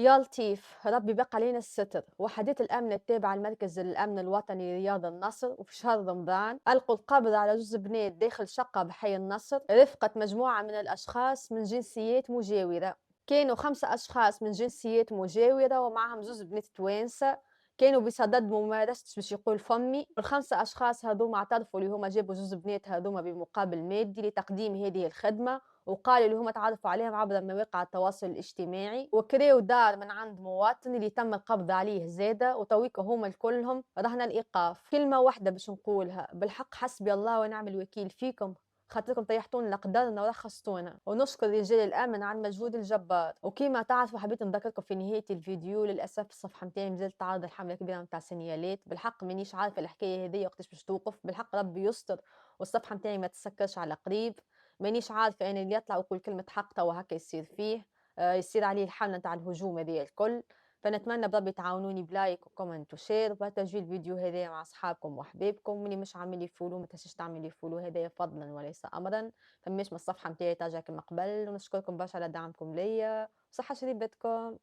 يا لطيف ربي بقى علينا الستر. وحدة الأمن التابعة لمركز الأمن الوطني لرياض النصر وفي شهر رمضان ألقوا القبض على جوز بنات داخل شقة بحي النصر رفقة مجموعة من الأشخاص من جنسيات مجاورة. كانوا 5 أشخاص من جنسيات مجاورة ومعهم زوز بنات توانسة. كانوا بصدد ممارسة باش يقول فمي. ال5 أشخاص هذوما اعترفوا اللي هما جابوا زوز بنات هذوما بمقابل مادي لتقديم هذه الخدمة، وقالوا اللي هما تعرفوا عليهم عبر مواقع التواصل الاجتماعي، وكريو دار من عند مواطن اللي تم القبض عليه زادة، وتويكا هما الكلهم رهن الإيقاف. كلمة واحدة باش نقولها بالحق، حسبي الله ونعم الوكيل فيكم، خاطركم طيحتونا لقدرنا ورخصتونا. ونشكر رجال الامن على المجهود الجبار. وكيما تعرفوا حبيت نذكركم في نهايه الفيديو، للاسف الصفحه نتاعي مازالت تعرض لحمله كبيره نتاع سينيالات. بالحق مانيش عارفه الحكايه هذه وقتاش باش توقف، بالحق ربي يستر والصفحه نتاعي ما تسكرش على قريب. مانيش عارفة أنا اللي يطلع ويقول كلمة حق توا هكا يصير فيه، يصير عليه الحملة نتاع الهجوم هذيا الكل. فنتمنى بربي تعاونوني بلايك وكومنت وشير وبارتاجيو الفيديو هذايا مع أصحابكم وأحبابكم، واللي مش عامل لي فولو ما تنساش تعمل لي فولو، هذايا فضلا وليس أمرا. فماش من الصفحة نتاعي ترجع كما قبل، ونشكركم برشا على دعمكم ليا، وصحة شريبتكم.